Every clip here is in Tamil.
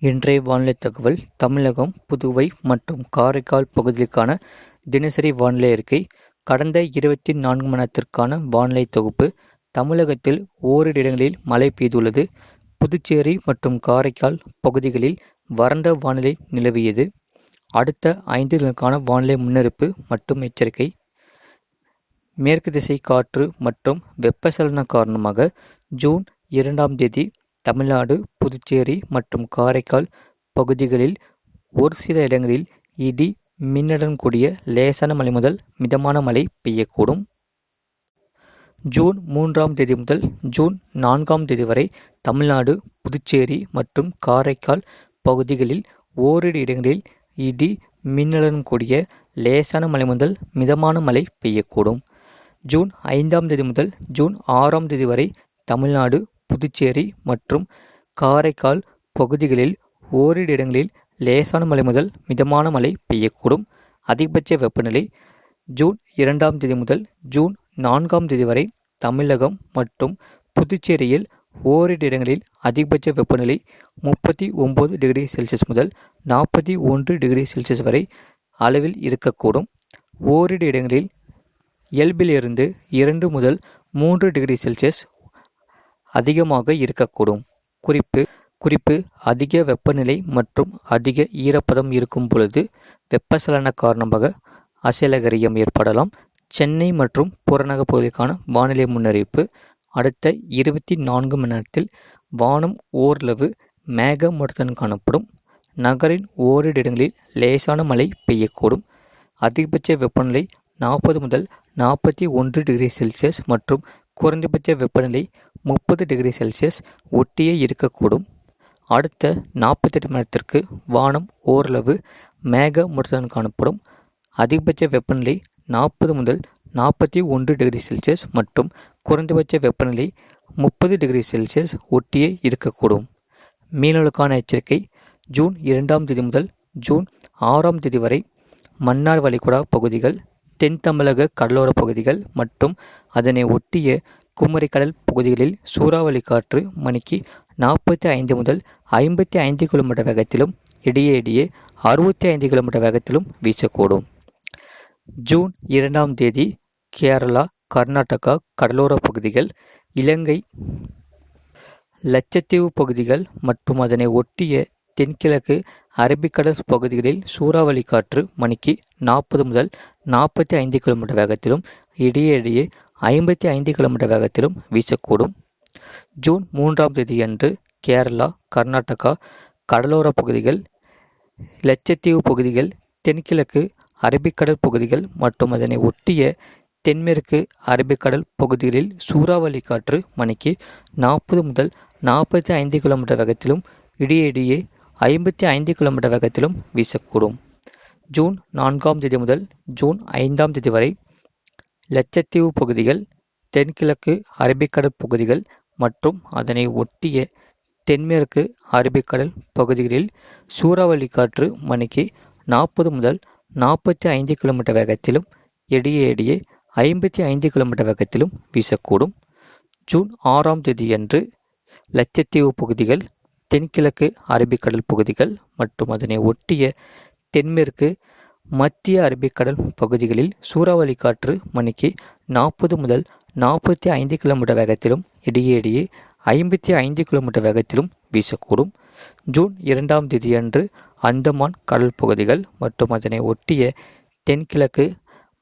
இன்றைய வானிலை தகவல் தமிழகம், புதுவை மற்றும் காரைக்கால் பகுதிகளுக்கான தினசரி வானிலை அறிக்கை. கடந்த 24 மணி நேரத்திற்கான வானிலை தொகுப்பு. தமிழகத்தில் ஓரிரு இடங்களில் மழை பெய்துள்ளது. புதுச்சேரி மற்றும் காரைக்கால் பகுதிகளில் வறண்ட வானிலை நிலவியது. அடுத்த 5 தினங்களுக்கான வானிலை முன்னறிவிப்பு மற்றும் எச்சரிக்கை. மேற்கு திசை காற்று மற்றும் வெப்பச்சலன காரணமாக ஜூன் 2ஆம் தேதி தமிழ்நாடு, புதுச்சேரி மற்றும் காரைக்கால் பகுதிகளில் ஒரு சில இடங்களில் இடி மின்னலுடன் கூடிய லேசான மழை முதல் மிதமான மழை பெய்யக்கூடும். ஜூன் 3ஆம் தேதி முதல் ஜூன் 4ஆம் தேதி வரை தமிழ்நாடு, புதுச்சேரி மற்றும் காரைக்கால் பகுதிகளில் ஓரிரு இடங்களில் இடி மின்னலுடன் கூடிய லேசான மழை முதல் மிதமான மழை பெய்யக்கூடும். ஜூன் 5ஆம் தேதி முதல் ஜூன் 6ஆம் தேதி வரை தமிழ்நாடு, புதுச்சேரி மற்றும் காரைக்கால் பகுதிகளில் ஓரிரு இடங்களில் லேசான மழை முதல் மிதமான மழை பெய்யக்கூடும். அதிகபட்ச வெப்பநிலை ஜூன் 2ஆம் தேதி முதல் ஜூன் 4ஆம் தேதி வரை தமிழகம் மற்றும் புதுச்சேரியில் ஓரிரு இடங்களில் அதிகபட்ச வெப்பநிலை 39 டிகிரி செல்சியஸ் முதல் 41 டிகிரி செல்சியஸ் வரை அளவில் இருக்கக்கூடும். ஓரிரு இடங்களில் இயல்பிலிருந்து 2 முதல் 3 டிகிரி செல்சியஸ் அதிகமாக இருக்கக்கூடும். குறிப்பு அதிக வெப்பநிலை மற்றும் அதிக ஈரப்பதம் இருக்கும் பொழுது வெப்பச்சலன காரணமாக அசைலகரியம் ஏற்படலாம். சென்னை மற்றும் புறநகர் பகுதிக்கான வானிலை முன்னறிவிப்பு. அடுத்த 24 மணி நேரத்தில் வானம் ஓரளவு மேகமூட்டத்துடன் காணப்படும். நகரின் ஓரிரு இடங்களில் லேசான மழை பெய்யக்கூடும். அதிகபட்ச வெப்பநிலை 40 முதல் 41 டிகிரி செல்சியஸ் மற்றும் குறைந்தபட்ச வெப்பநிலை 30 டிகிரி செல்சியஸ் ஒட்டியே இருக்கக்கூடும். அடுத்த 48 மணி நேரத்திற்கு வானம் ஓரளவு மேகமூட்டத்துடன் காணப்படும். அதிகபட்ச வெப்பநிலை 40 முதல் 41 டிகிரி செல்சியஸ் மற்றும் குறைந்தபட்ச வெப்பநிலை 30 டிகிரி செல்சியஸ் ஒட்டியே இருக்கக்கூடும். மீனவர்களுக்கான எச்சரிக்கை. ஜூன் 2ஆம் தேதி முதல் ஜூன் 6ஆம் தேதி வரை மன்னார் வளைகுடா பகுதிகள், தென் தமிழக கடலோர பகுதிகள் மற்றும் அதனை ஒட்டிய குமரி கடல் பகுதிகளில் சூறாவளி காற்று மணிக்கு 45 முதல் 55 கிலோமீட்டர் வேகத்திலும் இடையே 65 கிலோமீட்டர் வேகத்திலும் வீசக்கூடும். ஜூன் 2ஆம் தேதி கேரளா, கர்நாடகா கடலோர பகுதிகள், இலங்கை, லட்சத்தீவு பகுதிகள் மற்றும் அதனை ஒட்டிய தென்கிழக்கு அரபிக்கடல் பகுதிகளில் சூறாவளி காற்று மணிக்கு 40 முதல் 45 கிலோமீட்டர் வேகத்திலும் இடையே 55 கிலோமீட்டர் வேகத்திலும் வீசக்கூடும். ஜூன் 3ஆம் தேதி அன்று கேரளா, கர்நாடகா கடலோர பகுதிகள், லட்சத்தீவு பகுதிகள், தென்கிழக்கு அரபிக்கடல் பகுதிகள் மற்றும் அதனை ஒட்டிய தென்மேற்கு அரபிக்கடல் பகுதிகளில் சூறாவளி காற்று மணிக்கு 40 முதல் 45 கிலோமீட்டர் வேகத்திலும் இடையே 55 கிலோமீட்டர் வேகத்திலும் வீசக்கூடும். ஜூன் 4ஆம் தேதி முதல் ஜூன் 5ஆம் தேதி வரை லட்சத்தீவு பகுதிகள், தென்கிழக்கு அரபிக்கடல் பகுதிகள் மற்றும் அதனை ஒட்டிய தென்மேற்கு அரபிக்கடல் பகுதிகளில் சூறாவளி காற்று மணிக்கு 40 முதல் 45 கிலோமீட்டர் வேகத்திலும் இடையே 55 கிலோமீட்டர் வேகத்திலும் வீசக்கூடும். ஜூன் 6ஆம் தேதி அன்று லட்சத்தீவு பகுதிகள், தென்கிழக்கு அரபிக்கடல் பகுதிகள் மற்றும் அதனை ஒட்டிய தென்மேற்கு மத்திய அரபிக்கடல் பகுதிகளில் சூறாவளி காற்று மணிக்கு 40 முதல் 45 கிலோமீட்டர் வேகத்திலும் இடையே 55 கிலோமீட்டர் வேகத்திலும் வீசக்கூடும். ஜூன் 2ஆம் தேதி அன்று அந்தமான் கடல் பகுதிகள் மற்றும் அதனை ஒட்டிய தென்கிழக்கு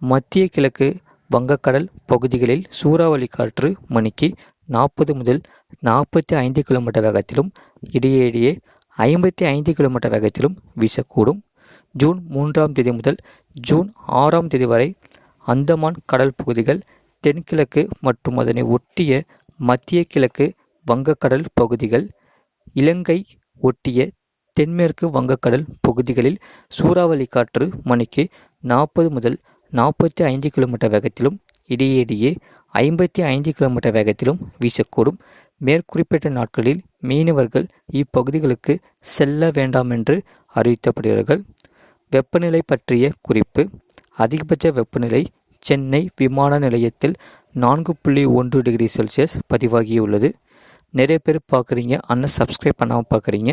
மத்திய கிழக்கு வங்கக்கடல் பகுதிகளில் சூறாவளி காற்று மணிக்கு 40 முதல் 45 கிலோமீட்டர் வேகத்திலும் இடையே 55 கிலோமீட்டர் வேகத்திலும் வீசக்கூடும். ஜூன் 3ஆம் தேதி முதல் ஜூன் 6ஆம் தேதி வரை அந்தமான் கடல் பகுதிகள், தென்கிழக்கு மற்றும் அதனை ஒட்டிய மத்திய கிழக்கு வங்கக்கடல் பகுதிகள், இலங்கை ஒட்டிய தென்மேற்கு வங்கக்கடல் பகுதிகளில் சூறாவளி காற்று மணிக்கு 40 முதல் 45 கிலோமீட்டர் வேகத்திலும் இடையே 55 கிலோமீட்டர் வேகத்திலும் வீசக்கூடும். மேற்குறிப்பிட்ட நாட்களில் மீனவர்கள் இப்பகுதிகளுக்கு செல்ல வேண்டாம் என்று அறிவிக்கப்படுகிறார்கள். வெப்பநிலை பற்றிய குறிப்பு. அதிகபட்ச வெப்பநிலை சென்னை விமான நிலையத்தில் 4.1 டிகிரி செல்சியஸ் பதிவாகியுள்ளது. நிறைய பேர் பார்க்குறீங்க, ஆனால் சப்ஸ்கிரைப் பண்ணாமல் பார்க்குறீங்க.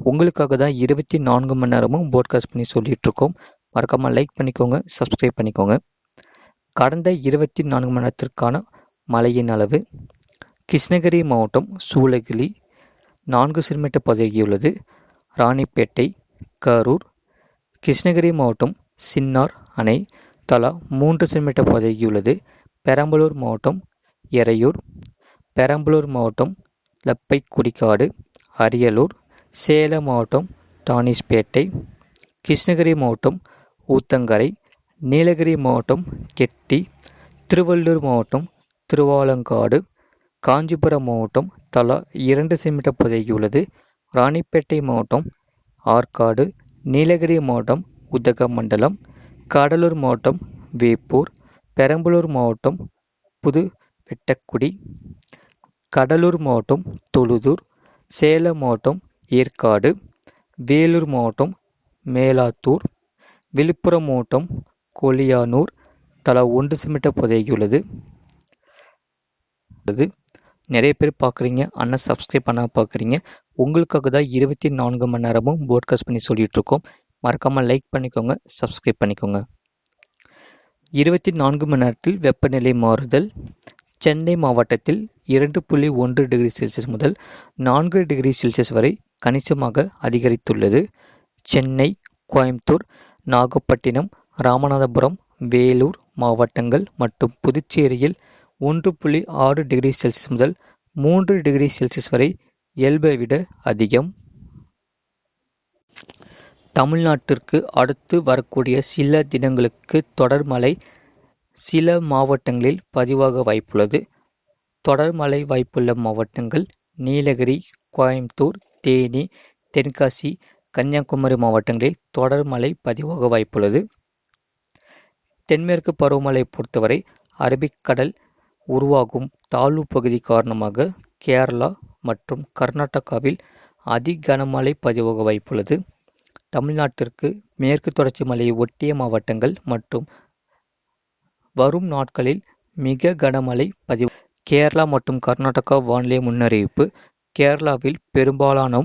உங்களுக்காக தான் 24 மணி நேரமும் போட்காஸ்ட் பண்ணி சொல்லிகிட்ருக்கோம். மறக்காமல் லைக் பண்ணிக்கோங்க, சப்ஸ்கிரைப் பண்ணிக்கோங்க. கடந்த 24 மணி நேரத்திற்கான மழையின் அளவு: கிருஷ்ணகிரி மாவட்டம் சூளகிரி 4 சென்டிமீட்டர் பதிவாகியுள்ளது. ராணிப்பேட்டை, கரூர், கிருஷ்ணகிரி மாவட்டம் சின்னார் அணை தலா 3 சென்டிமீட்டர் பதிவாகியுள்ளது. பெரம்பலூர் மாவட்டம் எறையூர், பெரம்பலூர் மாவட்டம் லப்பைக்குடிக்காடு, அரியலூர், சேலம் மாவட்டம் டானிஷ்பேட்டை, கிருஷ்ணகிரி மாவட்டம் ஊத்தங்கரை, நீலகிரி மாவட்டம் கெட்டி, திருவள்ளூர் மாவட்டம் திருவாலங்காடு, காஞ்சிபுரம் மாவட்டம் தலா 2 சென்டிமீட்டர் பதிவாகியுள்ளது. ராணிப்பேட்டை மாவட்டம் ஆற்காடு, நீலகிரி மாவட்டம் உதகமண்டலம், கடலூர் மாவட்டம் வேப்பூர், பெரம்பலூர் மாவட்டம் புதுவெட்டக்குடி, கடலூர் மாவட்டம் தொழுதூர், சேலம் மாவட்டம் ஏற்காடு, வேலூர் மாவட்டம் மேலாத்தூர், விழுப்புரம் மாவட்டம் கொளியானூர் தலா 1 சென்டிமீட்டர் பதிவாகியுள்ளது. நிறைய பேர் பார்க்குறீங்க, ஆனால் சப்ஸ்கிரைப் பண்ணாமல் பார்க்குறீங்க. உங்களுக்காக தான் 24 மணி நேரமும் போட்காஸ்ட் பண்ணி சொல்லிகிட்ருக்கோம். மறக்காமல் லைக் பண்ணிக்கோங்க, சப்ஸ்கிரைப் பண்ணிக்கோங்க. 24 மணி நேரத்தில் வெப்பநிலை மாறுதல்: சென்னை மாவட்டத்தில் 2.1 டிகிரி செல்சியஸ் முதல் 4 டிகிரி செல்சியஸ் வரை கணிசமாக அதிகரித்துள்ளது. சென்னை, கோயம்புத்தூர், நாகப்பட்டினம், ராமநாதபுரம், வேலூர் மாவட்டங்கள் மற்றும் புதுச்சேரியில் 1.6 டிகிரி செல்சியஸ் முதல் 3 டிகிரி செல்சியஸ் வரை இயல்பை விட அதிகம். தமிழ்நாட்டிற்கு அடுத்து வரக்கூடிய சில தினங்களுக்கு தொடர் மழை சில மாவட்டங்களில் பதிவாக வாய்ப்புள்ளது. தொடர் மழை வாய்ப்புள்ள மாவட்டங்கள்: நீலகிரி, கோயம்புத்தூர், தேனி, தென்காசி, கன்னியாகுமரி மாவட்டங்களில் தொடர் மழை பதிவாக வாய்ப்புள்ளது. தென்மேற்கு பருவமழை பொறுத்தவரை அரபிக்கடல் உருவாகும் தாழ்வு பகுதி காரணமாக கேரளா மற்றும் கர்நாடகாவில் அதி கனமழை பதிவாக வாய்ப்புள்ளது. தமிழ்நாட்டிற்கு மேற்கு தொடர்ச்சி மலையை ஒட்டிய மாவட்டங்கள் மற்றும் வரும் நாட்களில் மிக கனமழை பதிவு. கேரளா மற்றும் கர்நாடகா வானிலை முன்னறிவிப்பு: கேரளாவில் பெரும்பாலான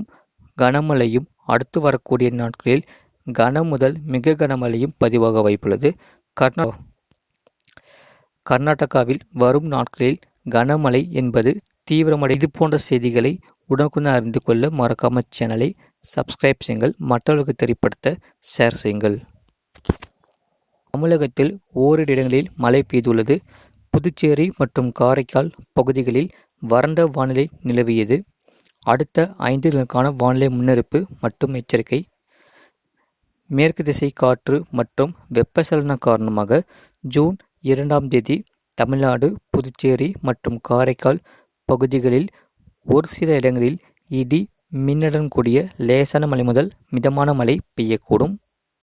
கனமழையும் அடுத்து வரக்கூடிய நாட்களில் கன முதல் மிக கனமழையும் பதிவாக வாய்ப்புள்ளது. கர்நாடகாவில் வரும் நாட்களில் கனமழை என்பது தீவிரமடை. இது போன்ற செய்திகளை உடனுக்குடன் அறிந்து கொள்ள மறக்காம சேனலை சப்ஸ்கிரைப் செய்யுங்கள், மற்றவர்களுக்கு தெரியப்படுத்த ஷேர் செய்யுங்கள். தமிழகத்தில் ஓரிரு இடங்களில் மழை பெய்துள்ளது. புதுச்சேரி மற்றும் காரைக்கால் பகுதிகளில் வறண்ட வானிலை நிலவியது. அடுத்த 5 தினங்களுக்கான வானிலை முன்னறிவிப்பு மற்றும் எச்சரிக்கை: மேற்கு திசை காற்று மற்றும் வெப்பச்சலன காரணமாக ஜூன் 2ஆம் தேதி தமிழ்நாடு, புதுச்சேரி மற்றும் காரைக்கால் பகுதிகளில் ஒரு சில இடங்களில் இடி மின்னலுடன் கூடிய லேசான மழை முதல் மிதமான மழை பெய்யக்கூடும்.